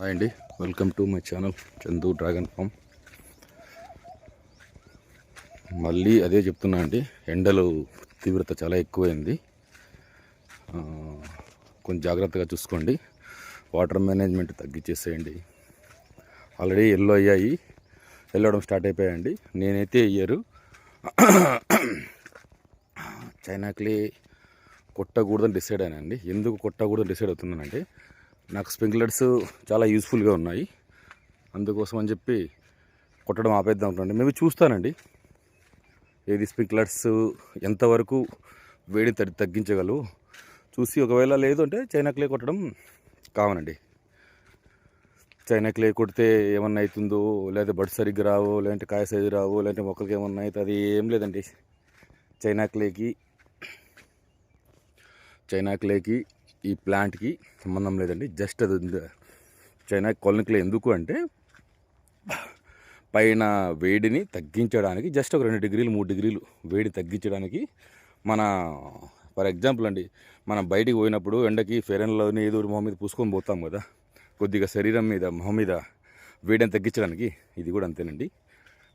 Hi అండి, welcome to my channel Chandu dragon farm. మళ్ళీ అదే చెప్తున్నా అండి, ఎండలు తీవ్రత చాలా ఎక్కువైంది. కొంచెం జాగ్రత్తగా చూసుకోండి. వాటర్ మేనేజ్మెంట్ తగ్గించేసేయండి. ఆల్రెడీ ఎల్లో అయ్యాయి, వెళ్ళడం స్టార్ట్ అయిపోయాయండి. నేనైతే ఇయ్యరు చైనాక్లే కొట్టకూడదని డిసైడ్ అయినండి. ఎందుకు కొట్టకూడదని డిసైడ్ అవుతున్నానంటే, నాకు స్ప్రింక్లర్స్ చాలా యూస్ఫుల్గా ఉన్నాయి. అందుకోసం అని చెప్పి కొట్టడం ఆపేద్దాం అనుకుంటున్నాను. మేము చూస్తానండి, ఏది స్ప్రింక్లర్స్ ఎంతవరకు వేడి తగ్గించగలవు చూసి, ఒకవేళ లేదు అంటే చైనా క్లే కొట్టడం కావనండి. చైనా క్లే కొడితే ఏమన్నా అవుతుందో, లేదా బడ్ సరిగ్గా రావో, లేదంటే కాయ సైజు రావో, లేదంటే మొక్కలకి ఏమన్నా అవుతుంది, అది ఏం లేదండి. చైనా క్లేకి ఈ ప్లాంట్కి సంబంధం లేదండి. జస్ట్ అది చైనా కాలనీ క్లే ఎందుకు అంటే, పైన వేడిని తగ్గించడానికి, జస్ట్ ఒక 2 డిగ్రీలు 3 డిగ్రీలు వేడి తగ్గించడానికి. మన ఫర్ ఎగ్జాంపుల్ అండి, మనం బయటికి పోయినప్పుడు ఎండకి ఫెయిర్ అండ్ లవ్లీని ఏదో మొహం మీద పూసుకొని పోతాం కదా, కొద్దిగా శరీరం మీద మొహం మీద వేడిని తగ్గించడానికి. ఇది కూడా అంతేనండి,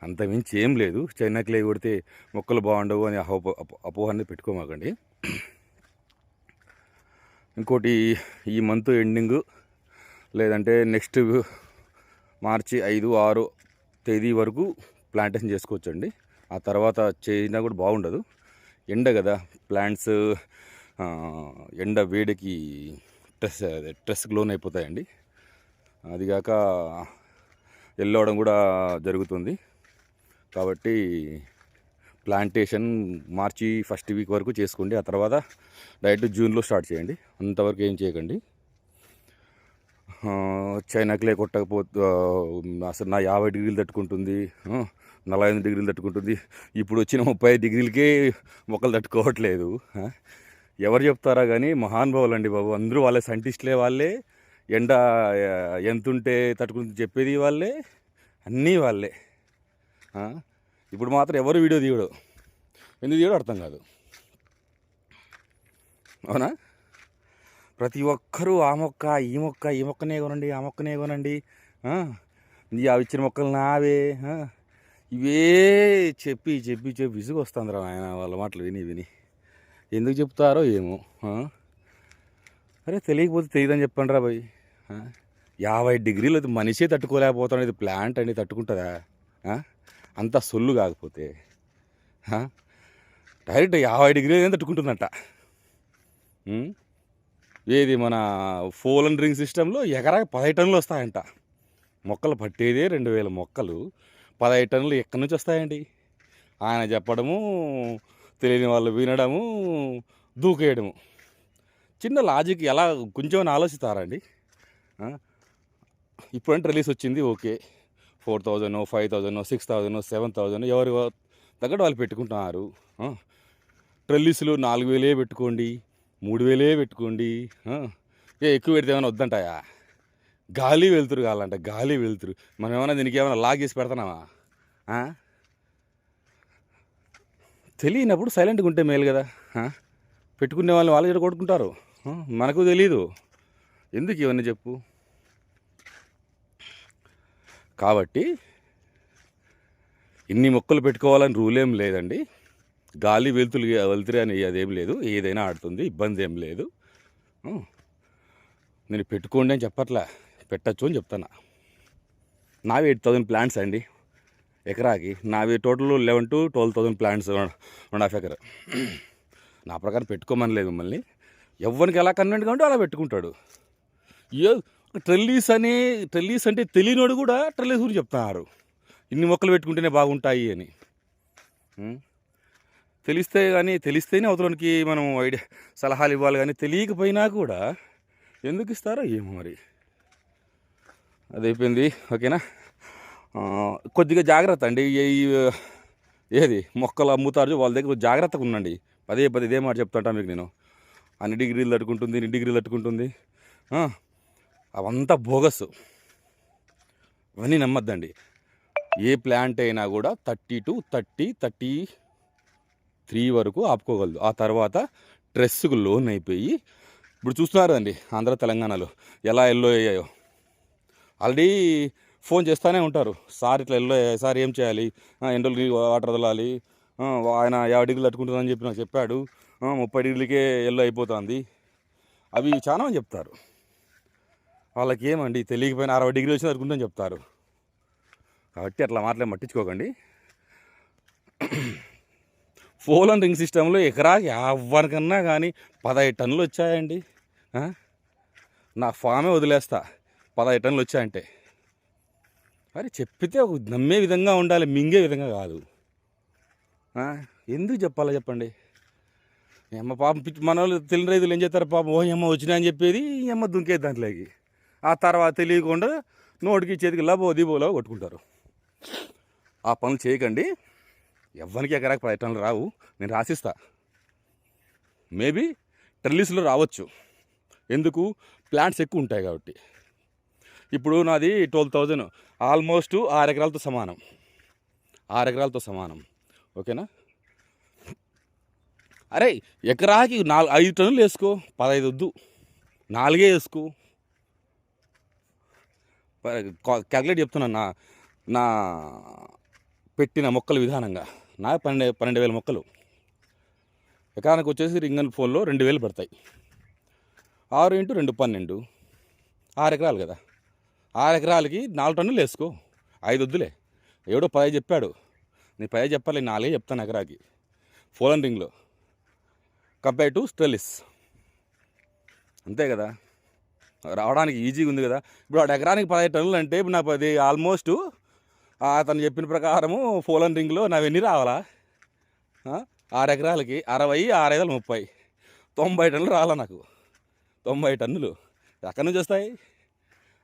అంతమించి ఏం లేదు. చైనా క్లే కొడితే మొక్కలు బాగుండవు అని అపోహని పెట్టుకోమాకండి. ఇంకోటి, ఈ మంత్ ఎండింగ్ లేదంటే నెక్స్ట్ మార్చి 5, 6 తేదీ వరకు ప్లాంటేషన్ చేసుకోవచ్చండి. ఆ తర్వాత చేసినా కూడా బాగుండదు. ఎండ కదా, ప్లాంట్స్ ఎండ వేడికి స్ట్రెస్కి లోన్ అయిపోతాయండి. అదిగాక ఎల్లవడం కూడా జరుగుతుంది. కాబట్టి ప్లాంటేషన్ మార్చి 1st వీక్ వరకు చేసుకోండి. ఆ తర్వాత డైరెక్ట్ జూన్లో స్టార్ట్ చేయండి. అంతవరకు ఏం చేయకండి. చైనా క్లే కొట్టకపోతే అసలు నా 50 డిగ్రీలు తట్టుకుంటుంది, 45 డిగ్రీలు తట్టుకుంటుంది. ఇప్పుడు వచ్చిన 35 డిగ్రీలకే మొక్కలు తట్టుకోవట్లేదు. ఎవరు చెప్తారా కానీ, మహానుభావులు అండి బాబు. అందరూ వాళ్ళే, సైంటిస్టులే వాళ్ళే, ఎండ ఎంతుంటే తట్టుకుంటుంది చెప్పేది వాళ్ళే, అన్నీ వాళ్ళే. ఇప్పుడు మాత్రం ఎవరు వీడియో తీయడు. ఎందుకు తీయడో అర్థం కాదు, అవునా? ప్రతి ఒక్కరూ ఆ మొక్కనే కొనండి, ఆ మొక్కనే కొనండి, అవి ఇచ్చిన మొక్కలు నావే, ఇవే చెప్పి విసుగు వస్తుంది రా ఆయన. వాళ్ళ మాటలు విని ఎందుకు చెప్తారో ఏమో. అరే తెలియకపోతే తెలియదని చెప్పండి రా భయ్. 50 డిగ్రీలు అది మనిషే తట్టుకోలేకపోతాడు, ఇది ప్లాంట్ అండి తట్టుకుంటుందా? అంత సొల్లు కాకపోతే డైరెక్ట్ 50 డిగ్రీలు ఏం తట్టుకుంటుందంట. ఏది మన ఫోలన్ రింగ్ సిస్టంలో ఎకరాకి 15 టన్నులు వస్తాయంట. మొక్కలు పట్టేదే 2000 మొక్కలు, 15 టన్నులు ఎక్కడి నుంచి వస్తాయండి? ఆయన చెప్పడము, తెలియని వాళ్ళు వినడము, దూకేయడము. చిన్న లాజిక్ ఎలా కొంచెం ఆలోచిస్తారండి? ఇప్పుడంటే రిలీజ్ వచ్చింది, ఓకే, 4000, 5000, 6000, 7000 ఎవరు తగ్గట్టు వాళ్ళు పెట్టుకుంటున్నారు. ట్రెల్లిస్లు 4000 పెట్టుకోండి, 3000 పెట్టుకోండి. ఎక్కువ పెడితే ఏమైనా వద్దంటాయా? గాలి వెళ్తురు కావాలంట, గాలి వెళ్తురు. మనం ఏమైనా దీనికి ఏమైనా లాగేసి పెడతానామా? తెలియనప్పుడు సైలెంట్గా ఉంటే మేలు కదా. పెట్టుకునే వాళ్ళని వాళ్ళు కూడా కొట్టుకుంటారు, మనకు తెలీదు. ఎందుకు ఇవన్నీ చెప్పు. కాబట్టి ఇన్ని మొక్కలు పెట్టుకోవాలని రూల్ ఏం లేదండి. గాలి వెళ్తురు అని అదేం లేదు, ఏదైనా ఆడుతుంది, ఇబ్బంది ఏం లేదు. నేను పెట్టుకోండి అని చెప్పట్లా, పెట్టచ్చు అని చెప్తాను. నావి 8000 ప్లాంట్స్ అండి ఎకరాకి. నావి టోటల్ 11,000 to 12,000 ప్లాంట్స్, 1.5 ఎకర్. నా ప్రకారం పెట్టుకోమని లేదు మిమ్మల్ని. ఎవరికి ఎలా కన్వెంట్గా ఉంటే అలా పెట్టుకుంటాడు. ట్రెల్లీస్ అంటే తెలియనోడు కూడా ట్రెల్లీస్ గురించి చెప్తున్నారు, ఇన్ని మొక్కలు పెట్టుకుంటేనే బాగుంటాయి అని. తెలిస్తేనే అవతలకి మనం ఐడియా సలహాలు ఇవ్వాలి, కానీ తెలియకపోయినా కూడా ఎందుకు ఇస్తారో ఏమో మరి. అదైపోయింది, ఓకేనా? కొద్దిగా జాగ్రత్త అండి. ఏది మొక్కలు అమ్ముతారు వాళ్ళ దగ్గర జాగ్రత్తగా ఉండండి. పదే ఇదే మాట చెప్తుంటా మీకు నేను. అన్ని డిగ్రీలు తట్టుకుంటుంది, ఇన్ని డిగ్రీలు తట్టుకుంటుంది, అవంతా బోగస్. అవన్నీ నమ్మద్దండి. ఏ ప్లాంట్ అయినా కూడా 30 to 33 వరకు ఆపుకోగలదు. ఆ తర్వాత స్ట్రెస్కు లోన్ అయిపోయి, ఇప్పుడు చూస్తున్నారు అండి ఆంధ్ర తెలంగాణలో ఎలా ఎల్లో అయ్యాయో. ఆల్రెడీ ఫోన్ చేస్తూనే ఉంటారు, సార్ ఇట్లా ఎల్లో సార్ ఏం చేయాలి, ఎండలు వాటర్ వదలాలి, ఆయన 50 డిగ్రీలు తట్టుకుంటుందని చెప్పి నాకు చెప్పాడు, 30 డిగ్రీలకే ఎల్లో అయిపోతుంది, అవి చాలా మంది చెప్తారు. వాళ్ళకి ఏమండి తెలియకపోయినా 60 డిగ్రీలు వచ్చి తట్టుకుంటుందని చెప్తారు. కాబట్టి అట్లా మాటలే పట్టించుకోకండి. పోలన్ రింగ్ సిస్టంలో ఎకరాకి ఎవరికన్నా కానీ 15 టన్నులు వచ్చాయండి. నా ఫామే వదిలేస్తా 15 టన్నులు వచ్చాయంటే. మరి చెప్పితే ఒక నమ్మే విధంగా ఉండాలి, మింగే విధంగా కాదు. ఎందుకు చెప్పాలా చెప్పండి? అమ్మ పాపం మన వాళ్ళు తెలియని రైతులు ఏం చేస్తారు, పాపం ఓ అమ్మ వచ్చినా అని చెప్పేది ఈ అమ్మ దుంకేది దాంట్లోకి. ఆ తర్వాత తెలియకుండా నోటికి చేతికి లబో దిబోలో కొట్టుకుంటారు. ఆ పనులు చేయకండి. ఎవరికి ఎకరాకి 10 టన్నులు రావు, నేను రాసిస్తా. మేబీ ట్రెల్లిస్లో రావచ్చు, ఎందుకు ప్లాంట్స్ ఎక్కువ ఉంటాయి కాబట్టి. ఇప్పుడు నాది 12,000, ఆల్మోస్ట్ 6 ఎకరాలతో సమానం, 6 ఎకరాలతో సమానం. ఓకేనా? అరే ఎకరాకి 5 టన్నులు వేసుకో, 15 వద్దు, 4 వేసుకో. క్యాల్కులేట్ చెప్తున్నాను నా పెట్టిన మొక్కల విధానంగా. నా 12,000 మొక్కలు ఎకరానికి వచ్చేసి రింగన్ ఫోన్లో 2,000 పడతాయి. 6 × 2 12, 6 ఎకరాలు కదా. 6 ఎకరాలకి 4 టన్నులు వేసుకో, 5 వద్దులే. ఎవడో 10 చెప్పాడు, నేను 10 చెప్పాలి, 4 చెప్తాను ఎకరాకి పోలన్ రింగ్లో కంపేర్ టు స్టెల్లిస్. అంతే కదా, రావడానికి ఈజీగా ఉంది కదా. ఇప్పుడు ఆ ఎకరానికి 15 టన్నులు అంటే ఇప్పుడు నాకు అది ఆల్మోస్ట్ అతను చెప్పిన ప్రకారము పోలన్ రింగ్లో నావన్నీ రావాలా? 6 ఎకరాలకి 60, 6 5 30, 90 టన్నులు రావాలా నాకు. 90 టన్నులు ఎక్కడి నుంచి వస్తాయి?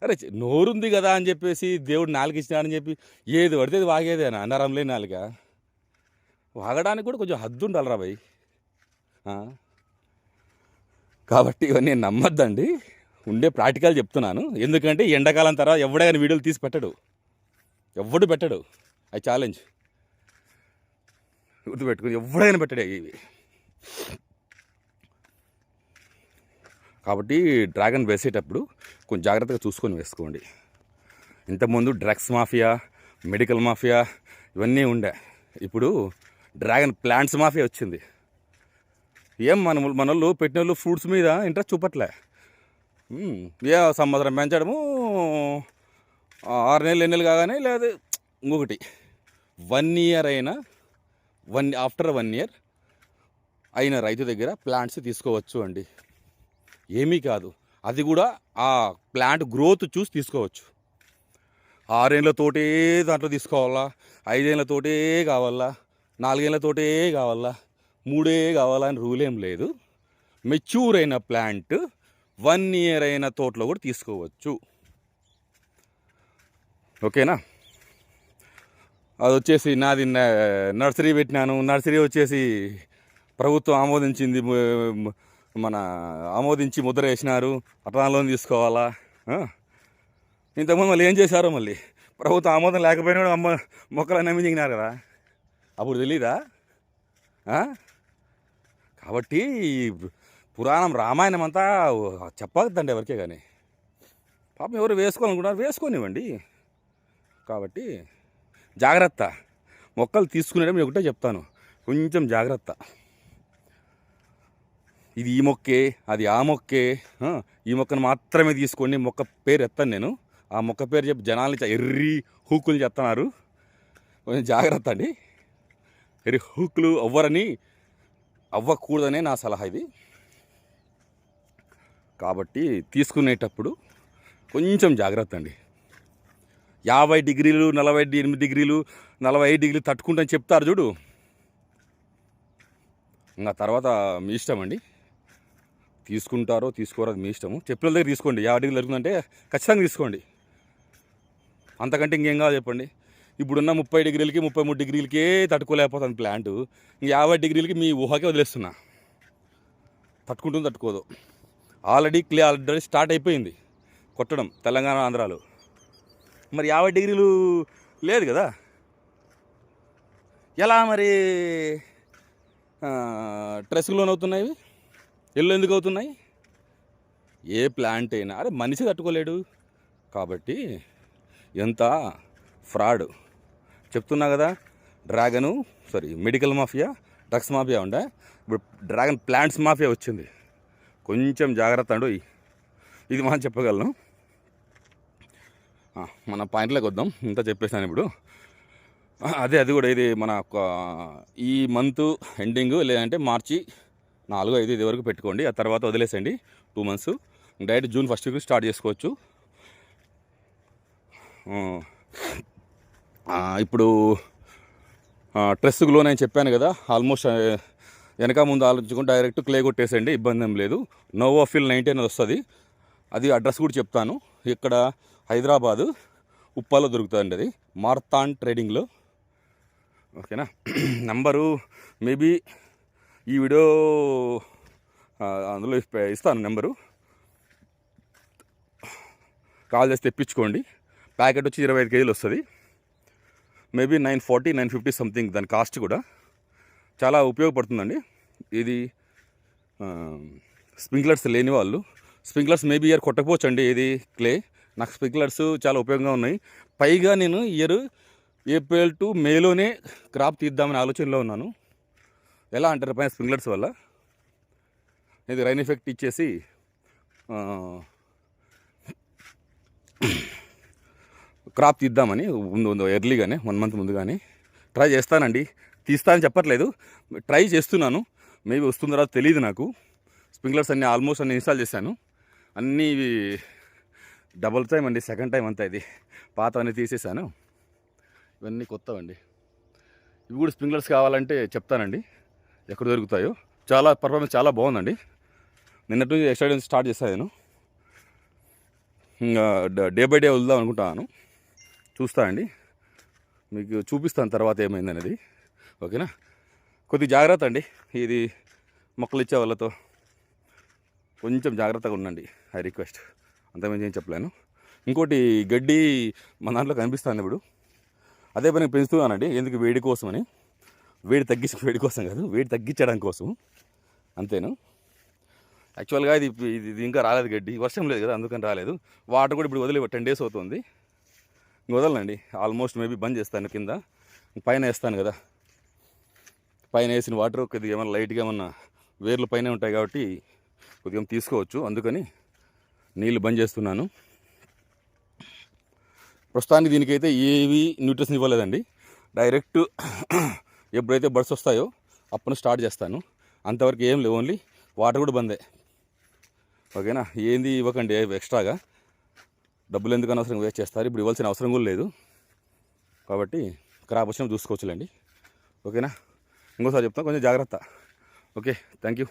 అరే నోరుంది కదా అని చెప్పేసి దేవుడు 4 ఇచ్చినాడని చెప్పి ఏది పడితే అది వాగేదేనా? నరం లేని 4. వాగడానికి కూడా కొంచెం హద్దు ఉండాలి రా భయ్. కాబట్టి ఇవన్నీ నమ్మద్దండి, ఉండే ప్రాక్టికల్ చెప్తున్నాను. ఎందుకంటే ఎండాకాలం తర్వాత ఎవడైనా వీడియోలు తీసి పెట్టడు, ఎవడు పెట్టడు. అది ఛాలెంజ్, గుర్తుపెట్టుకుని ఎవడైనా పెట్టడే ఇవి. కాబట్టి డ్రాగన్ వేసేటప్పుడు కొంచెం జాగ్రత్తగా చూసుకొని వేసుకోండి. ఇంతకుముందు డ్రగ్స్ మాఫియా, మెడికల్ మాఫియా ఇవన్నీ ఉండే, ఇప్పుడు డ్రాగన్ ప్లాంట్స్ మాఫియా వచ్చింది. ఏం మనోళ్ళు పెట్టిన వాళ్ళు ఫ్రూట్స్ మీద ఇంట్రెస్ట్ చూపట్లే. సంవత్సరం పెంచడము, 6 నెలలు 8 నెలలు కాగానే, లేదా ఇంకొకటి 1 ఇయర్ అయినా ఆఫ్టర్ 1 ఇయర్ అయిన రైతు దగ్గర ప్లాంట్స్ తీసుకోవచ్చు అండి. ఏమీ కాదు, అది కూడా ఆ ప్లాంట్ గ్రోత్ చూసి తీసుకోవచ్చు. 6 ఏళ్ళతోటే దాంట్లో తీసుకోవాలా, 5 ఏళ్ళతోటే కావాలా, 4 ఏళ్ళతోటే కావాలా, 3 కావాలా అని రూల్ ఏం లేదు. మెచ్యూర్ అయిన ప్లాంట్ 1 ఇయర్ అయిన తోటలో కూడా తీసుకోవచ్చు. ఓకేనా? అది వచ్చేసి నాది నర్సరీ పెట్టినాను, నర్సరీ వచ్చేసి ప్రభుత్వం ఆమోదించింది, ఆమోదించి ముద్ర వేసినారు, పట్టణంలో తీసుకోవాలా. ఇంతకుముందు మళ్ళీ ఏం చేశారో, మళ్ళీ ప్రభుత్వం ఆమోదం లేకపోయినా మొక్కలన్నీ అమ్మించినారు కదా, అప్పుడు తెలీదా? కాబట్టి పురాణం రామాయణం అంతా చెప్పదండి ఎవరికే కానీ. పాపం ఎవరు వేసుకోవాలనుకుంటారు, వేసుకోనివ్వండి. కాబట్టి జాగ్రత్త, మొక్కలు తీసుకునేటప్పుడు నేను ఒకటే చెప్తాను, కొంచెం జాగ్రత్త. ఇది ఈ మొక్కే, అది ఆ మొక్కే, ఈ మొక్కను మాత్రమే తీసుకోండి. మొక్క పేరు ఎత్తాను నేను, ఆ మొక్క పేరు చెప్పి జనాల్ని ఎర్రి హూకులు చెప్తున్నారు. కొంచెం జాగ్రత్త అండి, ఎర్రి హూకులు అవ్వకూడదనే నా సలహా ఇది. కాబట్టి తీసుకునేటప్పుడు కొంచెం జాగ్రత్త అండి. 50 డిగ్రీలు, 48 డిగ్రీలు, 45 డిగ్రీలు తట్టుకుంటామని చెప్తారు చూడు, ఇంకా తర్వాత మీ ఇష్టం అండి. తీసుకుంటారో తీసుకోరో అది మీ ఇష్టము. చెప్పిన దగ్గర తీసుకోండి. 50 డిగ్రీలు జరుగుతుందంటే ఖచ్చితంగా తీసుకోండి, అంతకంటే ఇంకేం కావాలి చెప్పండి. ఇప్పుడున్న 30 డిగ్రీలకి 33 డిగ్రీలకే తట్టుకోలేకపోతుంది ప్లాంట్, ఇంక 50 డిగ్రీలకి మీ ఊహకే వదిలేస్తున్నా. తట్టుకుంటుంది తట్టుకోదు. ఆల్రెడీ స్టార్ట్ అయిపోయింది కొట్టడం తెలంగాణ ఆంధ్రాలో. మరి 50 డిగ్రీలు లేదు కదా, ఎలా మరి స్ట్రెస్కి లోన్ అవుతున్నాయి, ఎల్లు ఎందుకు అవుతున్నాయి? ఏ ప్లాంట్ అయినా, అరే మనిషి తట్టుకోలేడు, కాబట్టి ఎంత ఫ్రాడ్ చెప్తున్నా కదా. మెడికల్ మాఫియా, డ్రగ్స్ మాఫియా ఉండే, ఇప్పుడు డ్రాగన్ ప్లాంట్స్ మాఫియా వచ్చింది. కొంచెం జాగ్రత్త అండు. ఇది మనం చెప్పగలను. మన పాయింట్లోకి వద్దాం. ఇంత చెప్పేసాను ఇప్పుడు. అది కూడా ఇది మన ఈ మంత్ ఎండింగ్ లేదంటే మార్చి 4-5 ఇది వరకు పెట్టుకోండి. ఆ తర్వాత వదిలేసండి 2 months. Direct June 1st start చేసుకోవచ్చు. ఇప్పుడు ట్రెస్కు లోన్ అని చెప్పాను కదా, ఆల్మోస్ట్ వెనక ముందు ఆలోచించుకుంటే డైరెక్ట్ క్లే కొట్టేసేయండి, ఇబ్బంది ఏం లేదు. నోవాఫిల్ 90 అనేది వస్తుంది. అది అడ్రస్ కూడా చెప్తాను. ఇక్కడ హైదరాబాదు ఉప్పాలో దొరుకుతుందండి. అది మార్తాన్ ట్రేడింగ్లో. ఓకేనా. నంబరు మేబీ ఈ వీడియో అందులో ఇస్తాను నెంబరు. కాల్ చేసి తెప్పించుకోండి. ప్యాకెట్ వచ్చి 25 kg వస్తుంది. మేబీ 940-950 సంథింగ్ దాని కాస్ట్ కూడా. చాలా ఉపయోగపడుతుందండి ఇది. స్ప్రింక్లర్స్ లేని వాళ్ళు స్ప్రింక్లర్స్ మేబీ ఇయర్ కొట్టకపోవచ్చు అండి. ఇది క్లే. నాకు స్ప్రింక్లర్స్ చాలా ఉపయోగంగా ఉన్నాయి. పైగా నేను ఇయర్ ఏప్రిల్ టు మేలోనే క్రాప్ తీద్దామనే ఆలోచనలో ఉన్నాను. ఎలా అంటారు పైన స్ప్రింక్లర్స్ వల్ల ఇది రైన్ ఎఫెక్ట్ ఇచ్చేసి క్రాప్ తీద్దామని ముందు ఎర్లీగానే 1 month ముందుగానే ట్రై చేస్తానండి. తీస్తానని చెప్పట్లేదు, ట్రై చేస్తున్నాను. మేబీ వస్తుందో రాదో తెలియదు నాకు. స్ప్రింక్లర్స్ అన్నీ ఆల్మోస్ట్ అన్నీ ఇన్స్టాల్ చేశాను. అన్నీ డబుల్ టైం అండి, సెకండ్ టైం అంతా. ఇది పాత అన్నీ తీసేసాను, ఇవన్నీ కొత్తవండి. ఇవి కూడా స్ప్రింక్లర్స్ కావాలంటే చెప్తానండి ఎక్కడ దొరుకుతాయో. చాలా పర్ఫార్మెన్స్ చాలా బాగుందండి. నిన్నటి నుంచి ఎక్స్ట్రా స్టార్ట్ చేశాను నేను. ఇంకా డే బై డే వదులుదాం అనుకుంటున్నాను. చూస్తానండి, మీకు చూపిస్తాను తర్వాత ఏమైందనేది. ఓకేనా. కొద్దిగా జాగ్రత్త అండి. ఇది మొక్కలు ఇచ్చే వాళ్ళతో కొంచెం జాగ్రత్తగా ఉండండి, ఐ రిక్వెస్ట్. అంతమంది ఏం చెప్పలేను. ఇంకోటి గడ్డి మన దాంట్లో కనిపిస్తుంది ఇప్పుడు. అదే పని పెంచుతున్నానండి. ఎందుకు? వేడి కోసమని. వేడి కోసం కాదు, వేడి తగ్గించడం కోసం. అంతేను. యాక్చువల్గా ఇది ఇంకా రాలేదు గడ్డి, వర్షం లేదు కదా అందుకని రాలేదు. వాటర్ కూడా ఇప్పుడు వదిలే 10 days అవుతుంది. వదలండి. ఆల్మోస్ట్ మేబీ బంద్ చేస్తాను. కింద పైన వేస్తాను కదా, పైన వేసిన వాటర్ కొద్దిగా ఏమన్నా లైట్గా ఏమన్నా వేర్లు పైన ఉంటాయి కాబట్టి కొద్దిగా తీసుకోవచ్చు. అందుకని నీళ్ళు బంద్ చేస్తున్నాను. ప్రస్తుతానికి దీనికైతే ఏవి న్యూట్రిషన్ ఇవ్వలేదండి. డైరెక్ట్ ఎప్పుడైతే బర్డ్స్ వస్తాయో అప్పుడు స్టార్ట్ చేస్తాను. అంతవరకు ఏం లేవు, ఓన్లీ వాటర్ కూడా బందే. ఓకేనా. ఏంది ఇవ్వకండి ఎక్స్ట్రాగా, డబ్బులు ఎందుకు అనవసరంగా వేస్ట్ చేస్తారు. ఇప్పుడు ఇవ్వాల్సిన అవసరం కూడా లేదు కాబట్టి క్రాప్ వచ్చినా చూసుకోవచ్చులేండి. ఓకేనా. ఇంకోసారి చెప్తాను, కొంచెం జాగ్రత్త. Okay, thank you.